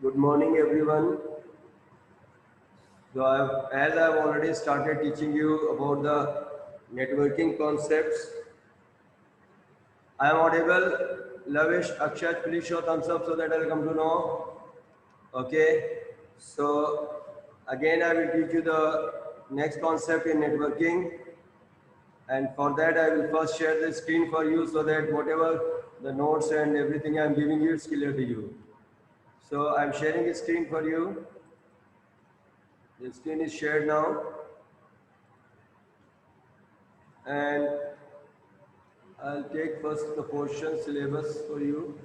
Good morning, everyone. As I've already started teaching you about the networking concepts, I am audible. Lavish, Akshat, please show thumbs up so that I'll come to know. Okay. So again, I will teach you the next concept in networking, and for that, I will first share the screen for you so that whatever the notes and everything I'm giving you is clear to you. So I'm sharing a screen for you. The screen is shared now, and I'll take first the portion syllabus for you,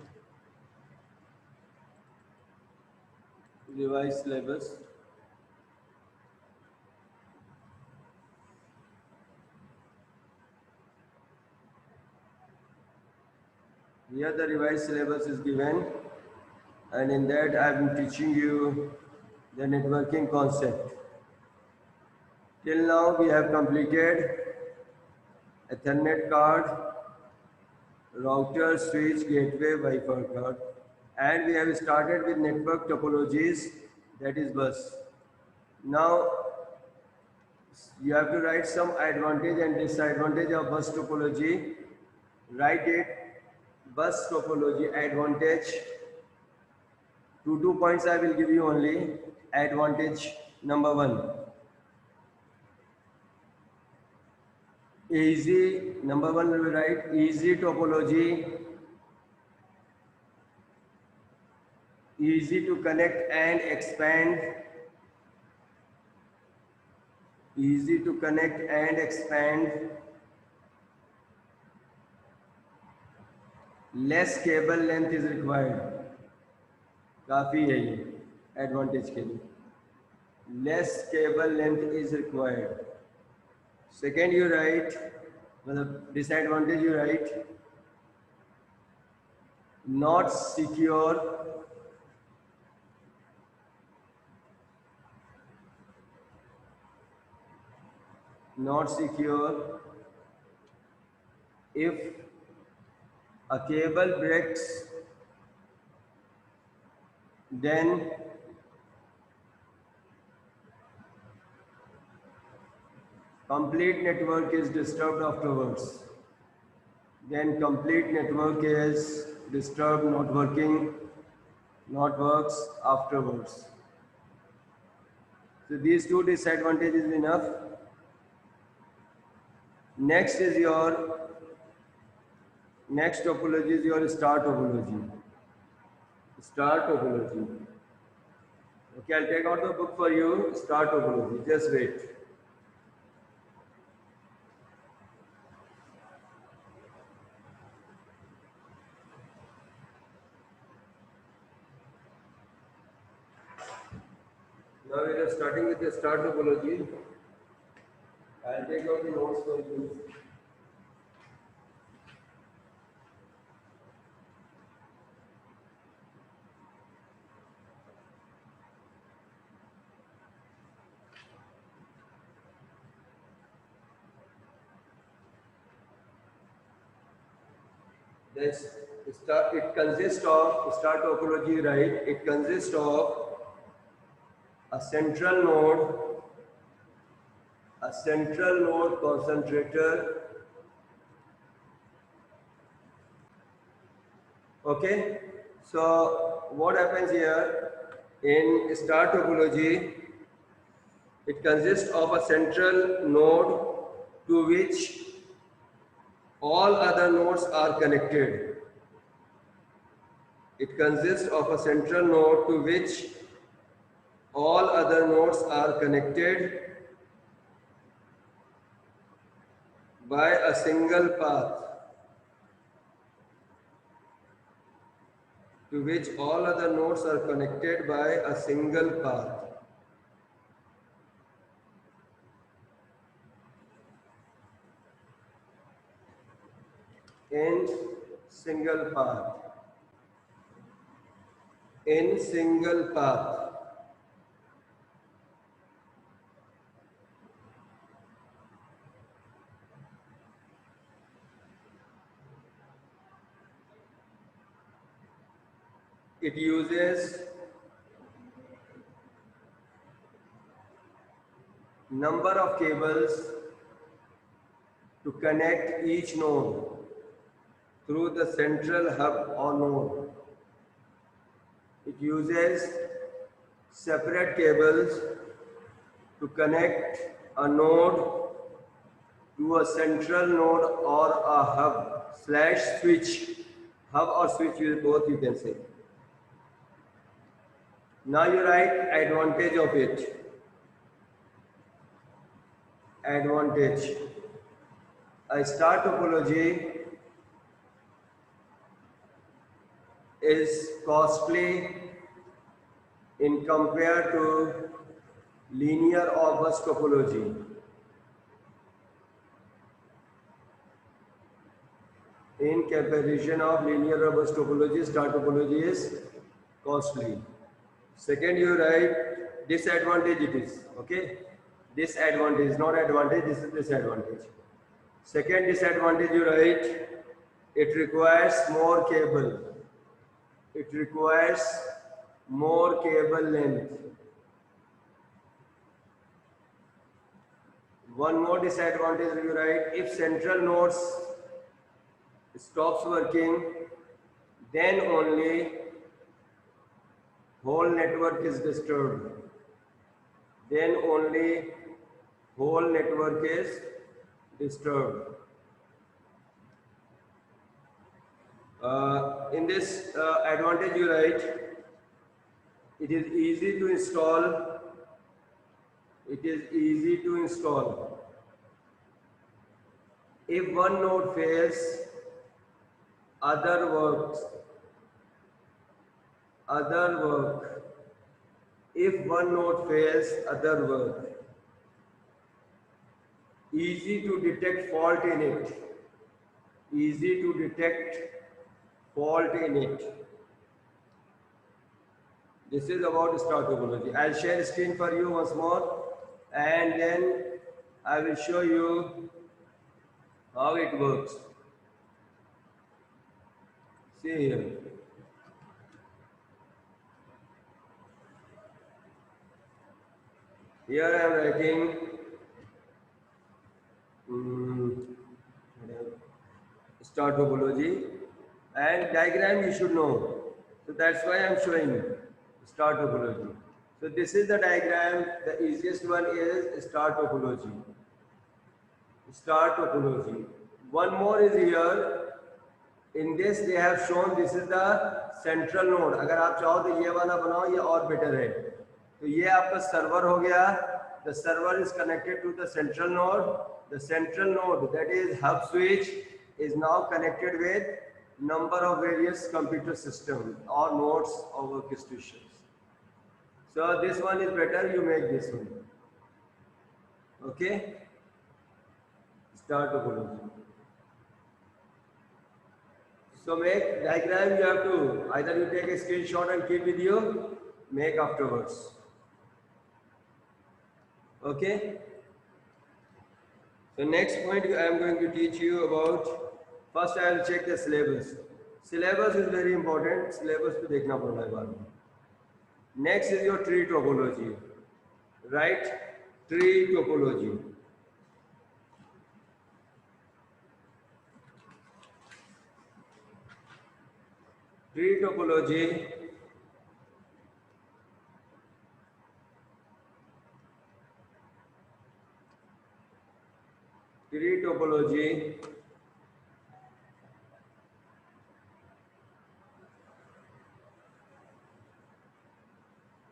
revised syllabus. Here the revised syllabus is given, and in that I'm teaching you the networking concept. Till now we have completed Ethernet card, router, switch, gateway, Wi-Fi card, and we have started with network topologies, that is bus. Now you have to write some advantage and disadvantage of bus topology. Write it. Bus topology advantage. Two points I will give you only. Advantage number one. Easy. Number one we will write easy topology. Easy to connect and expand. Easy to connect and expand. Less cable length is required. काफी है ये advantage के लिए. Less cable length is required. Second you write, मतलब disadvantage you write, not secure. Not secure. If a cable breaks, then complete network is disturbed afterwards. Then complete network is disturbed, not working, not works afterwards. So these two disadvantages is enough. Next is your next topology is your star topology. Star topology. Okay, I'll take out the book for you. Star topology. Just wait. Now we are starting with the star topology. I'll take out the notes for you. This star, it consists of star topology, right? It consists of a central node concentrator. Okay. So what happens here in star topology? It consists of a central node to which all other nodes are connected. It consists of a central node to which all other nodes are connected by a single path. To which all other nodes are connected by a single path. In single path. In single path. It uses number of cables to connect each node through the central hub or node. It uses separate cables to connect a node to a central node or a hub slash switch. Hub or switch, both you can say. Now you write advantage of it. Advantage. A star topology is costly in compared to linear or bus topology. In comparison of linear or bus topology, star topology is costly. Second, you write disadvantage it is. Okay, disadvantage, not advantage. This is disadvantage. Second disadvantage, you write it requires more cable. It requires more cable length. One more disadvantage, you write if central nodes stops working, then only whole network is disturbed. Then only whole network is disturbed. In this advantage, you write it is easy to install. It is easy to install. If one node fails, other works. Other work. If one node fails, other work. Easy to detect fault in it. Easy to detect fault in it. This is about star topology. I'll share screen for you once more, and then I will show you how it works. See here. Here I am writing star topology, and diagram you should know. So that's why I am showing star topology. So this is the diagram. The easiest one is star topology. Star topology. One more is here. In this they have shown this is the central node. अगर आप चाहो तो ये वाला बनाओ, ये और better है. तो ये आपका server हो गया. The server is connected to the central node. The central node, that is hub switch, is now connected with number of various computer systems or nodes or workstations. So this one is better. You make this one. Okay. Star topology. So make diagram, you have to either you take a screenshot and keep with you, make afterwards. Okay. So next point I am going to teach you about, first I will check the syllabus. Syllabus is very important. Syllabus to देखना पड़ता है बाद में. Next is your tree topology. Right? Tree topology. Tree topology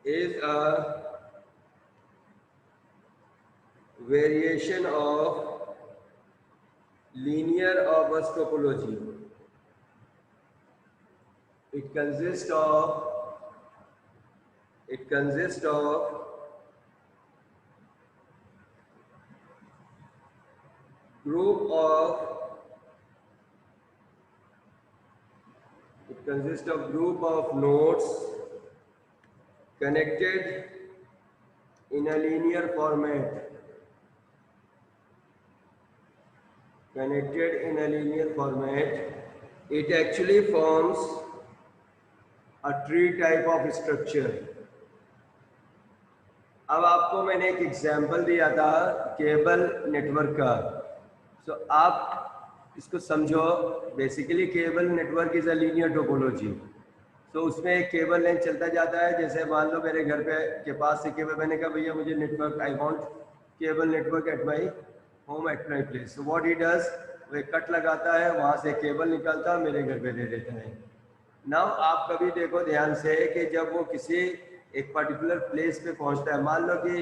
is a variation of linear or bus topology. It consists of group of nodes connected in a linear format. It actually forms a tree type of structure. अब आपको मैंने एक example दिया था cable network का। सो आप इसको समझो। Basically cable network is a linear topology. तो उसमें एक केबल लाइन चलता जाता है। जैसे मान लो मेरे घर पे के पास से केबल, मैंने कहा भैया मुझे network, I want cable network at my home, at my place. So what he does, वो एक कट लगाता है, वहाँ से केबल निकलता है, मेरे घर पे दे देता है। नाउ आप कभी देखो ध्यान से कि जब वो किसी एक पर्टिकुलर प्लेस पे पहुंचता है, मान लो कि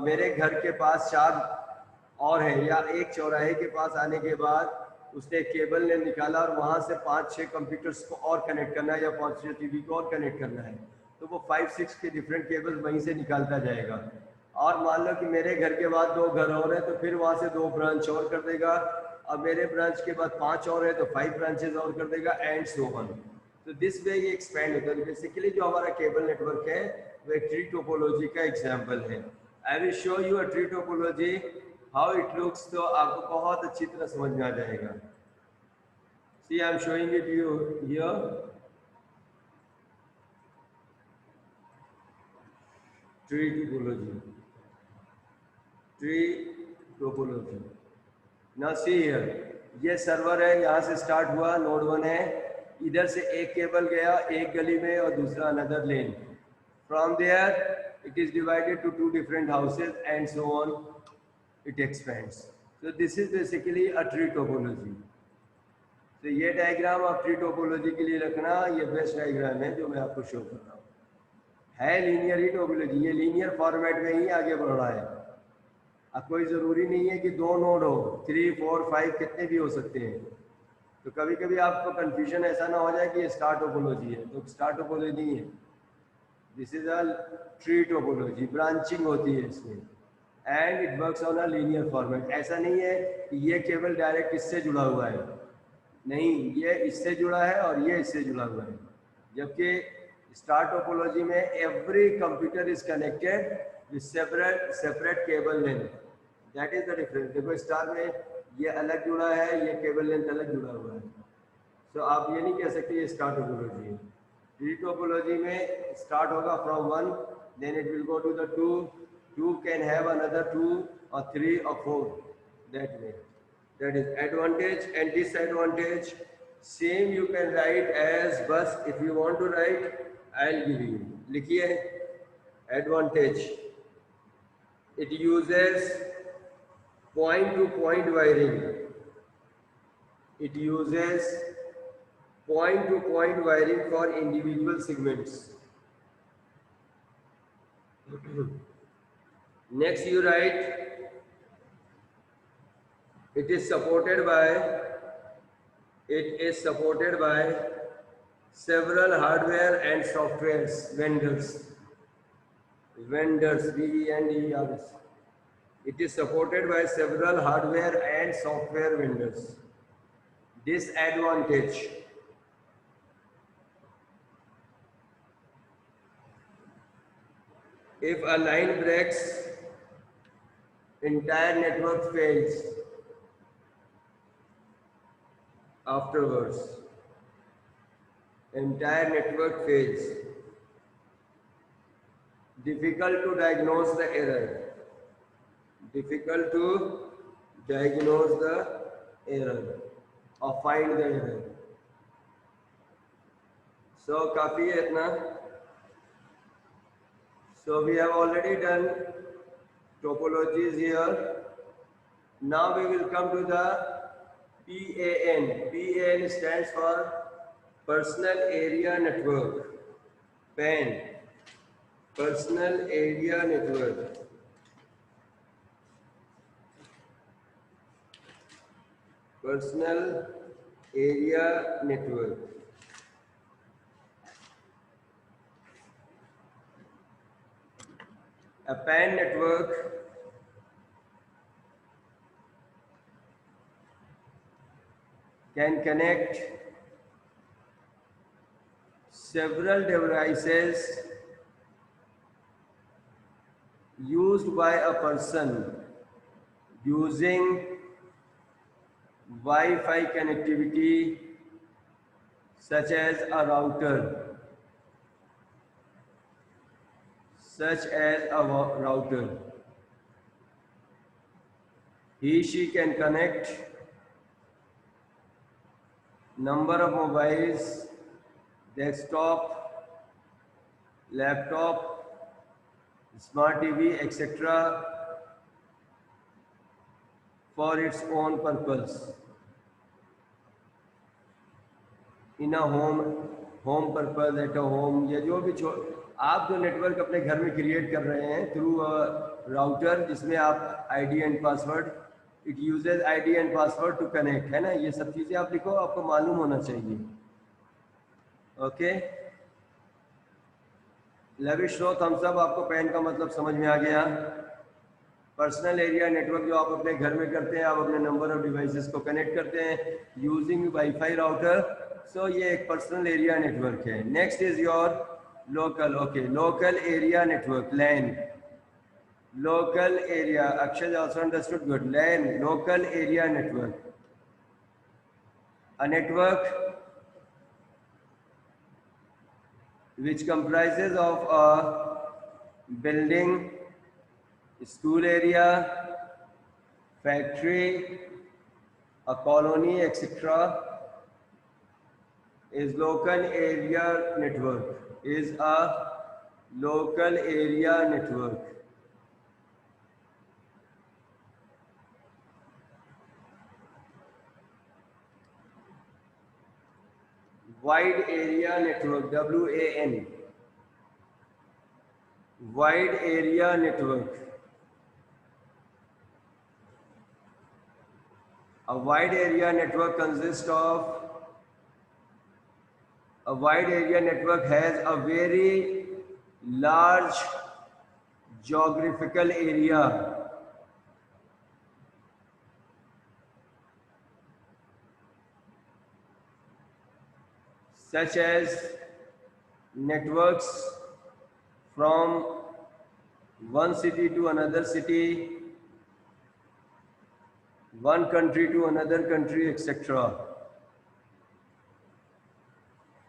मेरे घर के पास 4 और है, या एक चौराहे के पास आने के बाद उसने केबल ने निकाला और वहां से 5-6 कंप्यूटर्स को और कनेक्ट करना है या 5-6 टीवी को और कनेक्ट करना है, तो वो 5-6 के डिफरेंट केबल वहीं से निकालता जाएगा। और मान लो कि मेरे घर के बाद 2 घर और है, तो फिर वहां से 2 ब्रांच और कर देगा। अब मेरे ब्रांच के बाद 5 और है, तो 5 ब्रांचेस और कर देगा, एंड सो ऑन। तो दिस वे ये एक्सपेंड होता है। बेसिकली जो हमारा केबल नेटवर्क है वो एक ट्री टोपोलॉजी का एग्जांपल है। I will show you a tree topology how it looks, तो आपको बहुत अच्छी तरह समझ में आ जाएगा। See I am showing it you here, tree topology, tree topology. Now see here, ये सर्वर है, यहाँ से स्टार्ट हुआ, नोड 1 है, इधर से एक केबल गया एक गली में और दूसरा another lane. From there, it is divided to 2 different houses and so on. It expands. So this is basically a tree topology. तो ये डायग्राम आप ट्री टोपोलॉजी के लिए रखना, ये बेस्ट डायग्राम है जो मैं आपको शो कर रहा हूँ। है लीनियर ही टोपोलॉजी, ये लीनियर फॉर्मेट में ही आगे बढ़ रहा है। अब कोई ज़रूरी नहीं है कि 2 नोड हो, 3, 4, 5 कितने भी हो सकते हैं। तो कभी कभी आपको कन्फ्यूजन ऐसा ना हो जाए कि ये स्टार टोपोलॉजी है, तो स्टार टोपोलॉजी नहीं है। This is a tree topology, branching होती है इसमें, and it works on a linear format. ऐसा नहीं है कि ये केबल डायरेक्ट इससे जुड़ा हुआ है, नहीं, ये इससे जुड़ा है और ये इससे जुड़ा हुआ है। जबकि स्टार टोपोलॉजी में every computer is connected with separate cable length. That is the difference. देखो स्टार में ये अलग जुड़ा है, ये केबल लेंथ अलग जुड़ा हुआ है। तो आप ये नहीं कह सकते ये स्टार टोपोलॉजी है। ट्री टोपोलॉजी में स्टार्ट होगा from 1, then it will go to the 2, 2 can have another 2 और 3 और 4, that way. That is advantage and disadvantage. Same you can write as bus. If you want to write, I'll give you. लिखिए advantage. It uses point-to-point wiring. It uses point-to-point wiring for individual segments. Next you write, it is supported by several hardware and software vendors, VENDERS. It is supported by several hardware and software vendors. Disadvantage, if a line breaks, entire network fails afterwards. Entire network fails. Difficult to diagnose the error. Difficult to diagnose the error or find the error. So काफी है इतना. So we have already done topologies here. Now we will come to the PAN. PAN stands for Personal Area Network. PAN, Personal Area Network. Personal Area Network. A PAN network can connect several devices used by a person using Wi-Fi connectivity such as a router, such as a router. She can connect number of mobiles, desktop, laptop, smart TV, etc. for its own purpose. In a home purpose at a home, या जो भी आप जो network अपने घर में create कर रहे हैं थ्रू अ राउटर, जिसमें आप ID and password, it uses ID and password to connect, है ना, ये सब चीज़ें आप लिखो, आपको मालूम होना चाहिए। Okay, Lavish show thumbs up, आपको पेन का मतलब समझ में आ गया। पर्सनल एरिया नेटवर्क जो आप अपने घर में करते हैं, आप अपने नंबर ऑफ डिवाइसेस को कनेक्ट करते हैं यूजिंग वाईफाई राउटर, सो ये एक पर्सनल एरिया नेटवर्क है। Next is your local. Okay, local area network, LAN. Local area, Akshay also understood, good. LAN, local area network, a network which comprises of a building, school area, factory, a colony, etc. is local area network, is a local area network. Wide area network, WAN, wide area network. A wide area network consists of, a wide area network has a very large geographical area such as networks from one city to another city, one country to another country, etc.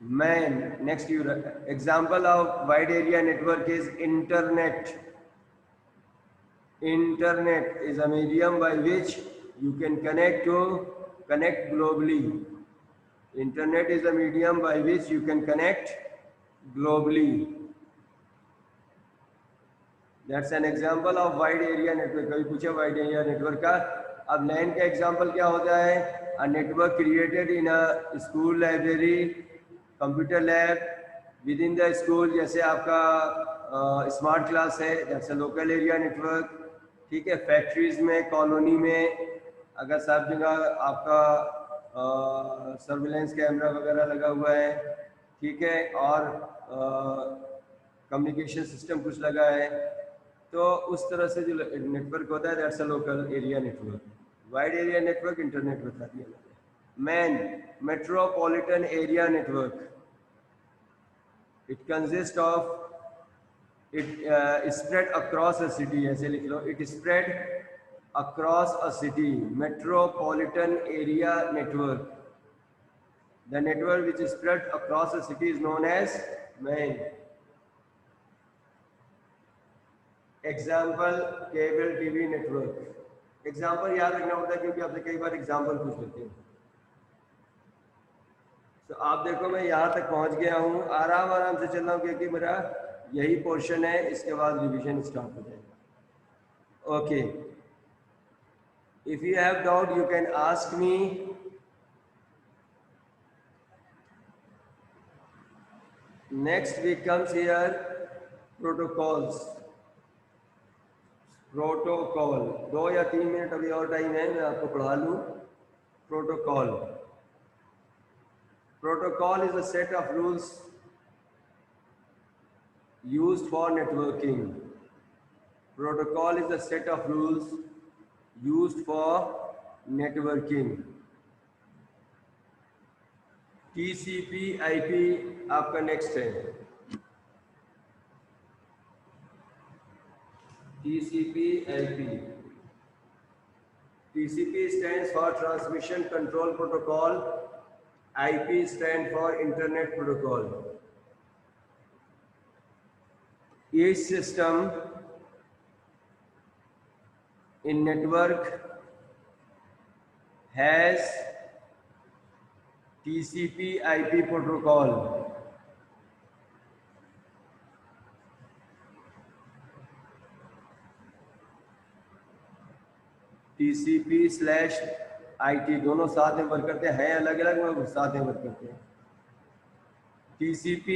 Man, next example of wide area network is internet. Internet is a medium by which you can connect globally. Internet is a medium by which you can connect globally. That's an example of wide area network. कभी पूछे wide area network का। अब LAN का example क्या होता है? A network created in a school library, computer lab, within the school, जैसे आपका स्मार्ट क्लास है, that's a local area network। ठीक है, फैक्ट्रीज में, कॉलोनी में, अगर सब जगह आपका सर्विलेंस कैमरा वगैरह लगा हुआ है, ठीक है, और कम्युनिकेशन सिस्टम कुछ लगा है, तो उस तरह से जो नेटवर्क होता है that's a local area network. Wide area network internet बता दिया मैंने। Man, metropolitan area network, it consist of, it spread across a city, ऐसे लिख लो, it spread across a city, metropolitan area network. The network which is spread across a city is known as main. Example, cable TV network. Example याद रखना होता है क्योंकि आपसे कई बार example पूछ लेते हैं। तो आप देखो मैं यहाँ तक पहुँच गया हूँ, आराम से चल रहा हूँ क्योंकि मेरा यही पोर्शन है, इसके बाद रिवीजन स्टार्ट हो जाएगा। Okay, if you have doubt you can ask me. Next week comes here protocols. Protocol 2 या 3 मिनट अभी और टाइम है, मैं आपको पढ़ा लूँ। Protocol, protocol is a set of rules used for networking. Protocol is a set of rules used for networking. TCP IP आपका next है। TCP IP, TCP stands for Transmission Control Protocol, IP stands for Internet Protocol. each system in network has TCP IP protocol. TCP/IT दोनों साथ में work करते हैं, अलग अलग मगर साथ में वर्क करते हैं। TCP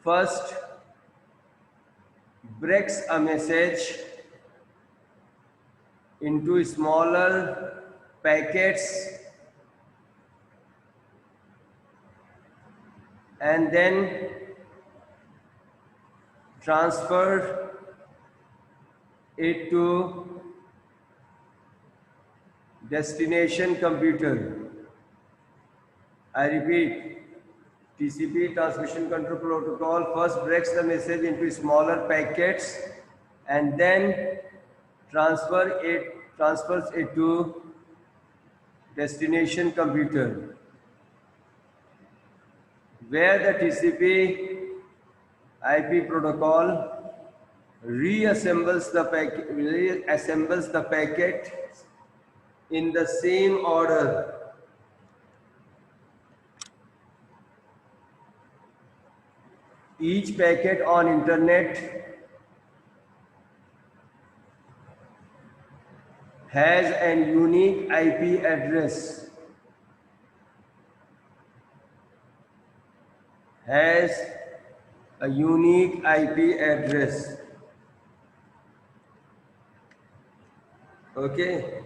first breaks a message into smaller packets and then transfer it to destination computer. I repeat, TCP transmission control protocol first breaks the message into smaller packets and then transfers it to destination computer, where the TCP IP protocol reassembles the packet in the same order. Each packet on internet has an unique IP address. Has a unique IP address. Okay.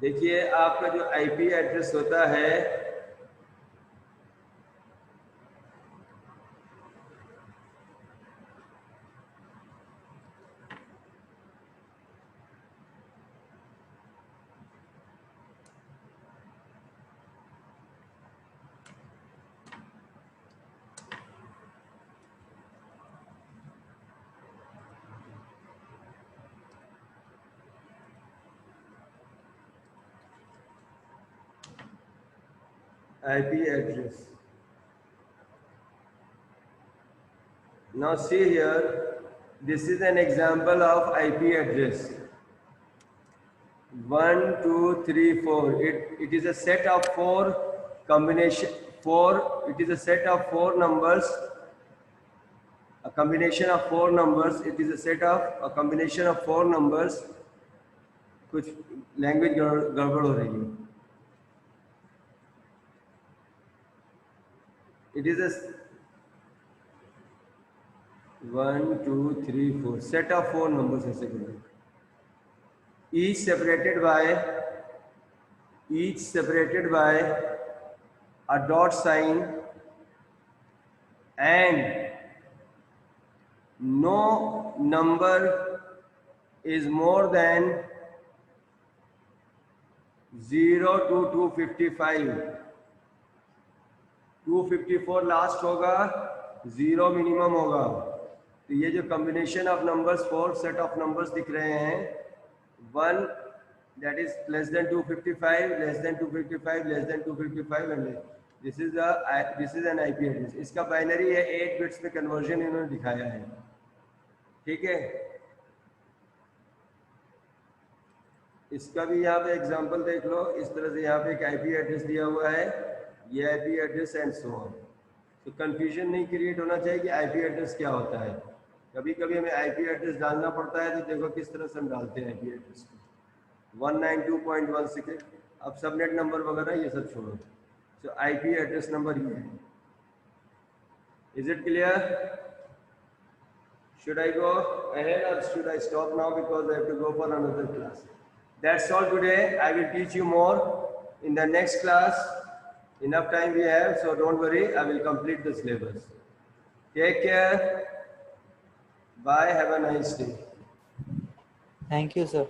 देखिए आपका जो IP address होता है IP address. Now see here, this is an example of IP address. 1, 2, 3, 4. It is a set of it is a set of 4 numbers. A combination of 4 numbers. It is a set of a combination of 4 numbers. कुछ language गड़बड़ हो रही है. It is a 1, 2, 3, 4 set of 4 numbers ऐसे करें. Each separated by a dot sign and no number is more than 0 to 255. 254 last होगा, 0 minimum होगा. तो ये जो combination of numbers 4 set of numbers दिख रहे हैं, 1 that is less than 255, less than 255, less than 255 and this is an IP address. इसका binary है, 8 बिट्स में कन्वर्जन इन्होंने दिखाया है. ठीक है, इसका भी यहाँ पे एग्जांपल देख लो. इस तरह से यहाँ पे एक IP एड्रेस दिया हुआ है, ये IP address and so on. तो कंफ्यूजन नहीं क्रिएट होना चाहिए कि IP एड्रेस क्या होता है. कभी कभी हमें IP एड्रेस डालना पड़ता है, तो देखो किस तरह से हम डालते हैं IP एड्रेस को. 192.168. अब सबनेट नंबर वगैरह ये सब छोड़ो. सो IP एड्रेस नंबर ये है. Is it clear? Should I go ahead or should I stop now because I have to go for another class? That's all today. I will teach you more in the next class. Enough time we have, so don't worry. I will complete the syllabus. Take care. Bye. Have a nice day. Thank you, sir.